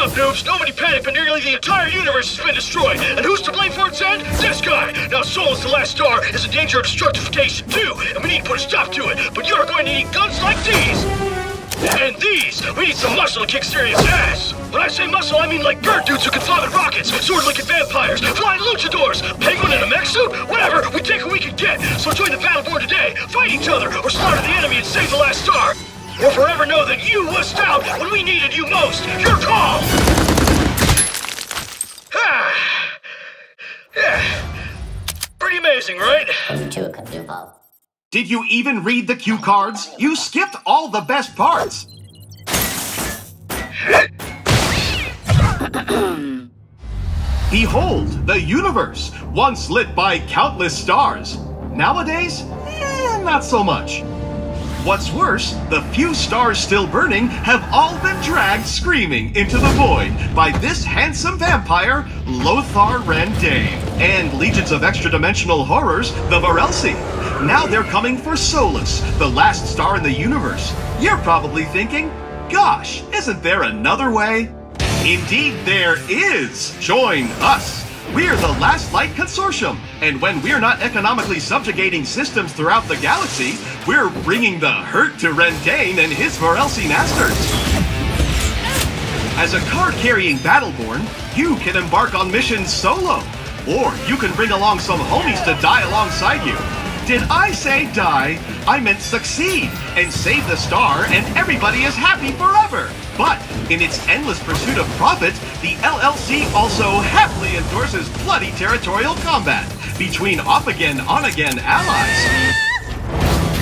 up, noobs? Nobody panic, but nearly the entire universe has been destroyed. And who's to blame for its end? This guy! Now Solus, the last star, is in danger of destructification too, and we need to put a stop to it. But you're going to need guns like these! And these! We need some muscle to kick serious ass! When I say muscle, I mean like bird dudes who can fly with rockets, sword-looking vampires, flying luchadors, penguin in a mech suit, whatever, we take what we can get. So join the Battleborn today, fight each other, or slaughter the enemy and save the last star. Or forever know that you wussed out when we needed you most. Your call! Yeah. Pretty amazing, right? Did you even read the cue cards? You skipped all the best parts. Behold, the universe, once lit by countless stars. Nowadays, not so much. What's worse, the few stars still burning have all been dragged screaming into the void by this handsome vampire, Lothar Rendane, and legions of extra-dimensional horrors, the Varelsi. Now they're coming for Solus, the last star in the universe. You're probably thinking, gosh, isn't there another way? Indeed there is! Join us! We're the Last Light Consortium, and when we're not economically subjugating systems throughout the galaxy, we're bringing the hurt to Rendane and his Varelsi masters. As a card-carrying Battleborn, you can embark on missions solo, or you can bring along some homies to die alongside you. Did I say die? I meant succeed and save the star and everybody is happy forever. But in its endless pursuit of profit, the LLC also happily endorses bloody territorial combat between off-again, on-again allies.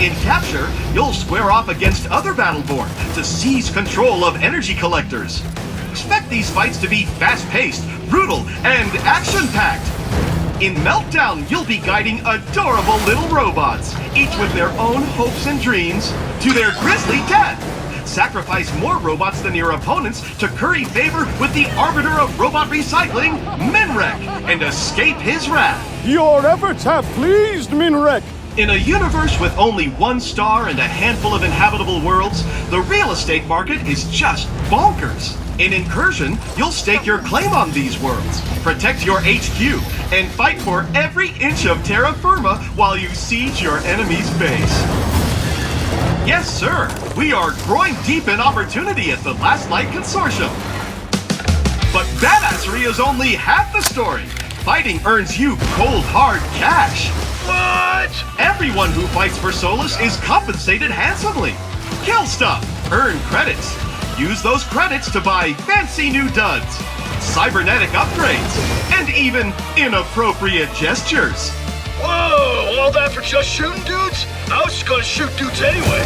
In capture, you'll square off against other Battleborn to seize control of energy collectors. Expect these fights to be fast-paced, brutal, and action-packed. In Meltdown, you'll be guiding adorable little robots, each with their own hopes and dreams, to their grisly death. Sacrifice more robots than your opponents to curry favor with the arbiter of robot recycling, Minrek, and escape his wrath. Your efforts have pleased Minrek. In a universe with only one star and a handful of inhabitable worlds, the real estate market is just bonkers. In Incursion, you'll stake your claim on these worlds, protect your HQ, and fight for every inch of terra firma while you siege your enemy's base. Yes, sir, we are growing deep in opportunity at the Last Light Consortium. But badassery is only half the story. Fighting earns you cold, hard cash. What? Everyone who fights for Solus is compensated handsomely. Kill stuff, earn credits. Use those credits to buy fancy new duds, cybernetic upgrades, and even inappropriate gestures. Whoa, all that for just shooting dudes? I was just gonna shoot dudes anyway.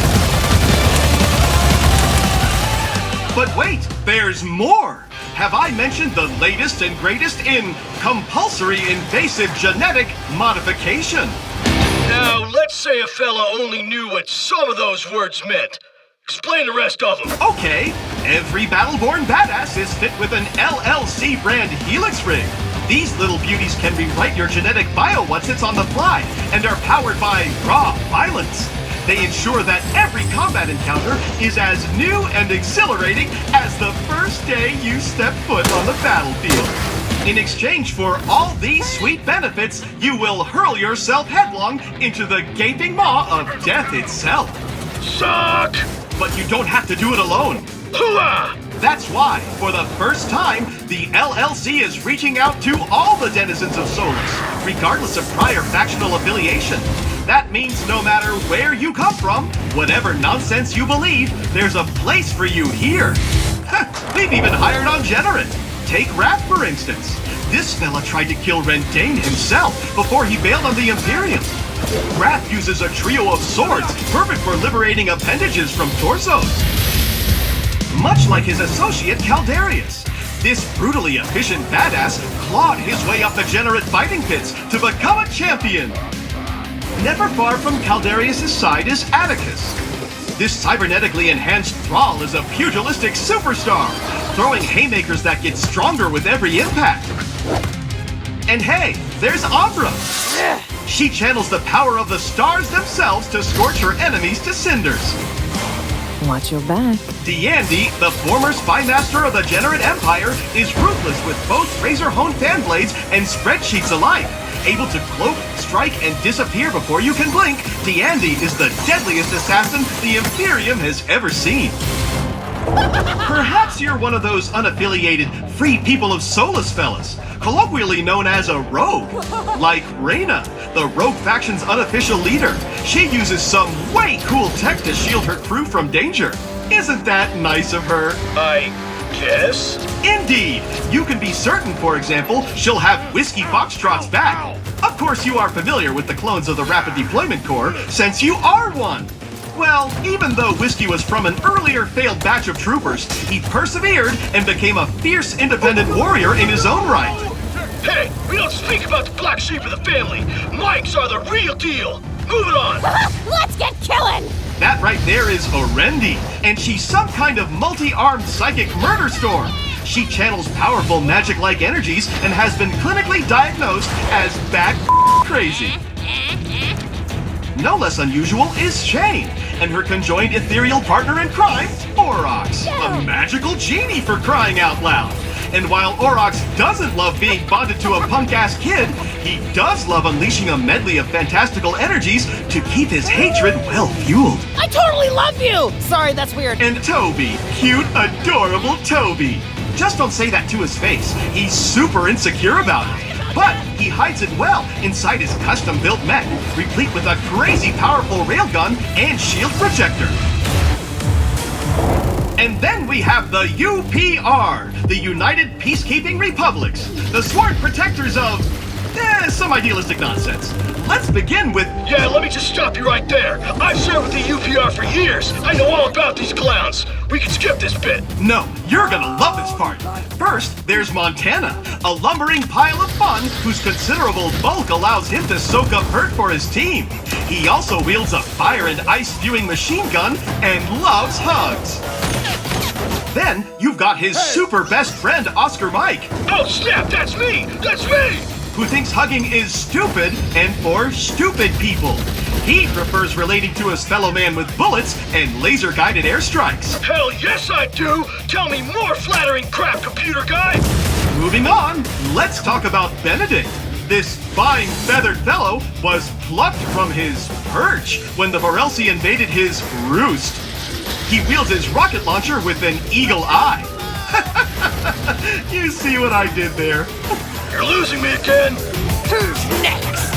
But wait, there's more! Have I mentioned the latest and greatest in compulsory invasive genetic modification? Now, let's say a fella only knew what some of those words meant. Explain the rest of them. Okay, every Battleborn badass is fit with an LLC brand Helix rig. These little beauties can rewrite your genetic bio once it's on the fly, and are powered by raw violence. They ensure that every combat encounter is as new and exhilarating as the first day you step foot on the battlefield. In exchange for all these sweet benefits, you will hurl yourself headlong into the gaping maw of death itself. Suck! But you don't have to do it alone. Hooah! That's why, for the first time, the LLC is reaching out to all the denizens of Solus, regardless of prior factional affiliation. That means no matter where you come from, whatever nonsense you believe, there's a place for you here. We've even hired on Generate. Take Wrath, for instance. This fella tried to kill Rendane himself before he bailed on the Imperium. Wrath uses a trio of swords, perfect for liberating appendages from torsos. Much like his associate Caldarius, this brutally efficient badass clawed his way up the Generate fighting pits to become a champion. Never far from Caldarius' side is Atticus. This cybernetically enhanced thrall is a pugilistic superstar, throwing haymakers that get stronger with every impact. And hey, there's Ambra. She channels the power of the stars themselves to scorch her enemies to cinders. Watch your back. D'Andy, the former spy master of the Generate Empire, is ruthless with both razor-honed fan blades and spreadsheets alike. Able to cloak, strike, and disappear before you can blink, D'Andy is the deadliest assassin the Imperium has ever seen. Perhaps you're one of those unaffiliated free people of Solus fellas, colloquially known as a rogue, like Reyna, the rogue faction's unofficial leader. She uses some way cool tech to shield her crew from danger. Isn't that nice of her? I guess? Indeed! You can be certain, for example, she'll have Whiskey Foxtrot's back. Of course you are familiar with the clones of the Rapid Deployment Corps, since you are one. Well, even though Whiskey was from an earlier failed batch of troopers, he persevered and became a fierce independent warrior in his own right. Hey, we don't speak about the black sheep of the family. Mikes are the real deal. Moving on. Let's get killing! That right there is Orendi, and she's some kind of multi-armed psychic murder storm. She channels powerful magic-like energies and has been clinically diagnosed as bat crazy. No less unusual is Shane, and her conjoined ethereal partner in crime, Aurochs, a magical genie for crying out loud. And while Aurochs doesn't love being bonded to a punk-ass kid, he does love unleashing a medley of fantastical energies to keep his hatred well-fueled. I totally love you! Sorry, that's weird. And Toby, cute, adorable Toby. Just don't say that to his face. He's super insecure about it. But he hides it well inside his custom-built mech, replete with a crazy powerful railgun and shield projector. And then we have the UPR, the United Peacekeeping Republics, the sworn protectors of some idealistic nonsense. Let's begin with... Yeah, let me just stop you right there. I've served with the UPR for years. I know all about these clowns. We can skip this bit. No, you're gonna love this part. First, there's Montana, a lumbering pile of fun whose considerable bulk allows him to soak up hurt for his team. He also wields a fire and ice-spewing machine gun and loves hugs. Then, you've got his super best friend, Oscar Mike. Oh, snap, that's me! That's me! Who thinks hugging is stupid and for stupid people. He prefers relating to his fellow man with bullets and laser-guided airstrikes. Hell yes, I do! Tell me more flattering crap, computer guy! Moving on, let's talk about Benedict. This fine, feathered fellow was plucked from his perch when the Varelsi invaded his roost. He wields his rocket launcher with an eagle eye. You see what I did there? You're losing me again! Who's next?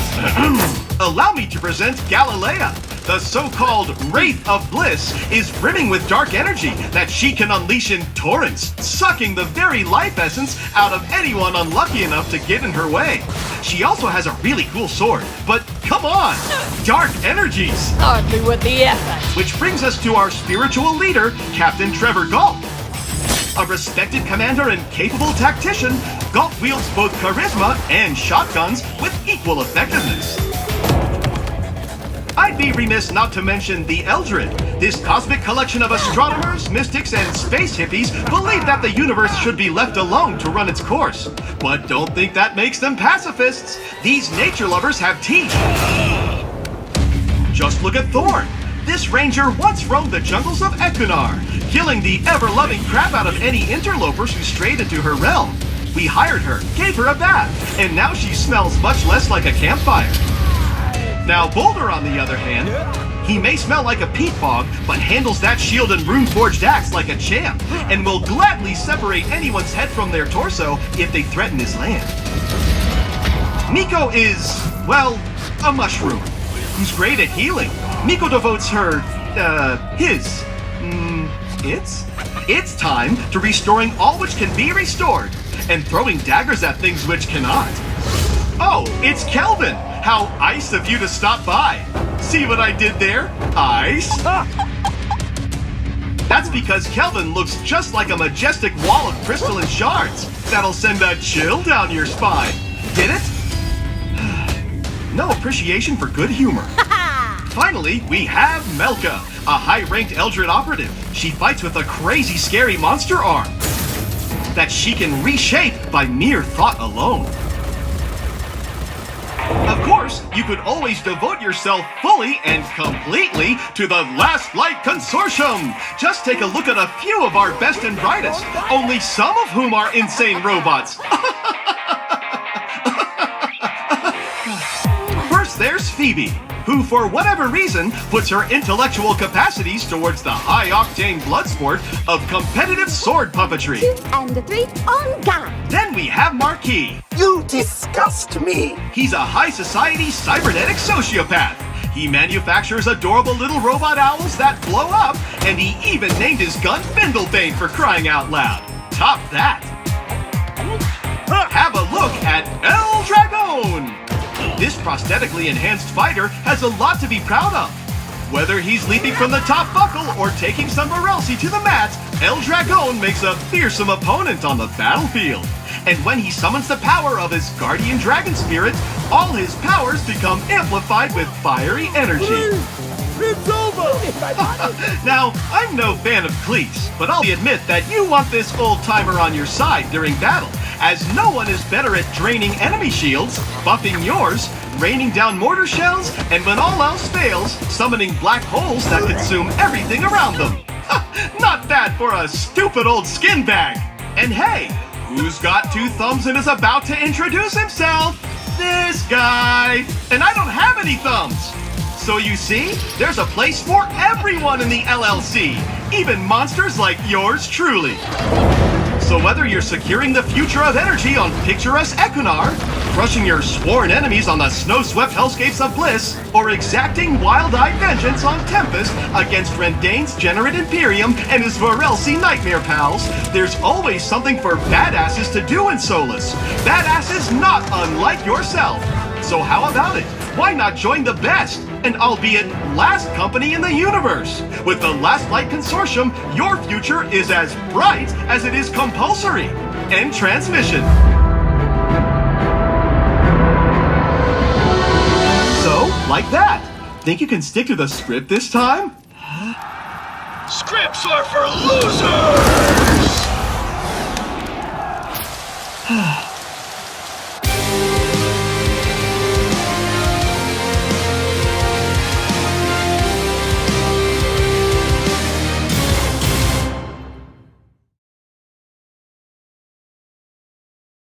Allow me to present Galilea. The so-called Wraith of Bliss is brimming with dark energy that she can unleash in torrents, sucking the very life essence out of anyone unlucky enough to get in her way. She also has a really cool sword, but come on! Dark energies! Hardly with the effort. Which brings us to our spiritual leader, Captain Trevor Galt. A respected commander and capable tactician, Galt wields both charisma and shotguns with equal effectiveness. I'd be remiss not to mention the Eldred. This cosmic collection of astronomers, mystics, and space hippies believe that the universe should be left alone to run its course. But don't think that makes them pacifists. These nature lovers have teeth. Just look at Thorn. This ranger once roamed the jungles of Equinar, killing the ever-loving crap out of any interlopers who strayed into her realm. We hired her, gave her a bath, and now she smells much less like a campfire. Now Boulder, on the other hand, he may smell like a peat bog, but handles that shield and rune-forged axe like a champ, and will gladly separate anyone's head from their torso if they threaten his land. Miko is, well, a mushroom, who's great at healing. Miko devotes her, It's time to restoring all which can be restored, and throwing daggers at things which cannot. Oh, it's Kelvin! How ice of you to stop by! See what I did there? Ice? That's because Kelvin looks just like a majestic wall of crystalline shards that'll send a chill down your spine. Get it? No appreciation for good humor. Finally, we have Melka, a high-ranked Eldred operative. She fights with a crazy, scary monster arm that she can reshape by mere thought alone. Of course, you could always devote yourself fully and completely to the Last Light Consortium. Just take a look at a few of our best and brightest, only some of whom are insane robots. First, there's Phoebe, who for whatever reason puts her intellectual capacities towards the high-octane blood sport of competitive sword puppetry. 2 and 3 on guard. Then we have Marquis. You disgust me. He's a high-society cybernetic sociopath. He manufactures adorable little robot owls that blow up, and he even named his gun Findlebane for crying out loud. Top that. Have a look at El Dragon. This prosthetically enhanced fighter has a lot to be proud of. Whether he's leaping from the top buckle or taking some Varelsi to the mat, El Dragon makes a fearsome opponent on the battlefield. And when he summons the power of his guardian dragon spirit, all his powers become amplified with fiery energy. It's over! Now, I'm no fan of cleats, but I'll admit that you want this old-timer on your side during battle, as no one is better at draining enemy shields, buffing yours, raining down mortar shells, and when all else fails, summoning black holes that consume everything around them. Not bad for a stupid old skin bag. And hey, who's got 2 thumbs and is about to introduce himself? This guy. And I don't have any thumbs. So you see, there's a place for everyone in the LLC, even monsters like yours truly. So whether you're securing the future of energy on picturesque Equinar, crushing your sworn enemies on the snow-swept hellscapes of Bliss, or exacting wild-eyed vengeance on Tempest against Rendain's Generate Imperium and his Varelsi Nightmare pals, there's always something for badasses to do in Solus. Badasses not unlike yourself. So how about it? Why not join the best, and albeit last company in the universe? With the Last Light Consortium, your future is as bright as it is compulsory. End transmission. So, like that. Think you can stick to the script this time? Scripts are for losers!